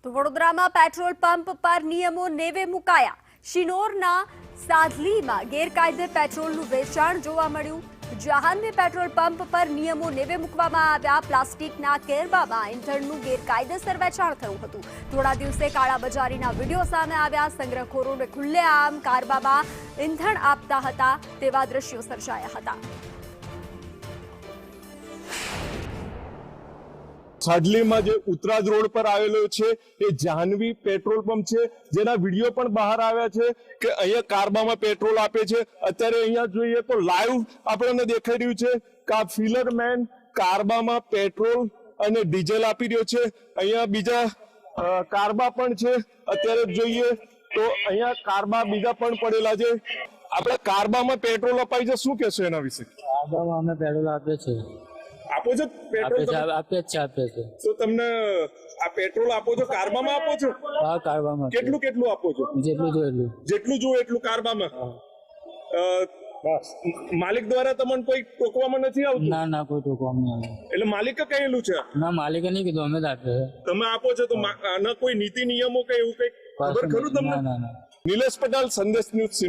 તો વડોદરામાં petrol pump પર નિયમો નેવે મુકાયા. શિનોરના સાધલીમાં ગેરકાયદે પેટ્રોલનું વેચાણ જોવા મળ્યું. જહાનવી પેટ્રોલ પંપ પર નિયમો નેવે મૂકવામાં આવ્યા. પ્લાસ્ટિકના કેરબામાં ઇંધણનું ગેરકાયદેસર વેચાણ થયું હતું. થોડા દિવસે કાળાબજારીના વિડીયો સામે આવ્યા. સંગ્રહખોરોને ખુલ્લેઆમ કારબામાં ઇંધણ આપતા હતા તેવા દ્રશ્યો સર્જાયા હતા. સાડલીમાં જે ઉતરાજ રોડ પર આવેલો છે એ જાહ્નવી પેટ્રોલ પંપ છે, જેના વિડીયો પણ બહાર આવ્યા છે કે અહીંયા કારબામાં પેટ્રોલ આપે છે. અત્યારે અહીંયા જોઈએ તો લાઈવ આપણને દેખાઈ રહ્યું છે કે આ ફિલર મેન કારબામાં પેટ્રોલ અને ડીઝલ આપી રહ્યો છે. અહીંયા બીજા કારબા પણ છે. અત્યારે જોઈએ તો અહીંયા કારબા બીજા પણ પડેલા છે. આપણે કારબામાં પેટ્રોલ અપાય છે, શું કહેશો એના વિશે? કારબામાં અમે પેટ્રોલ આપીએ છીએ. આપો છો પેટ્રોલ? આપીએ છીએ. તો તમને આ પેટ્રોલ આપો છો કારબામાં આપો છો? હા, કારબામાં. કેટલું આપો છો? જેટલું જોઈએ એટલું કારબામાં. માલિક દ્વારા તમને કોઈ ટોકવામાં નથી આવતું? ના, કોઈ ટોકવામાં નહીં આવે. એટલે માલિકે કહેલું છે? ના, માલિકે નહીં કીધું, અમે જ આપીએ. તમે આપો છો તો આના કોઈ નીતિ નિયમો કે એવું કઈ ખબર ખરું તમને? ના. નિલેશ પટેલ, સંદેશ ન્યૂઝ.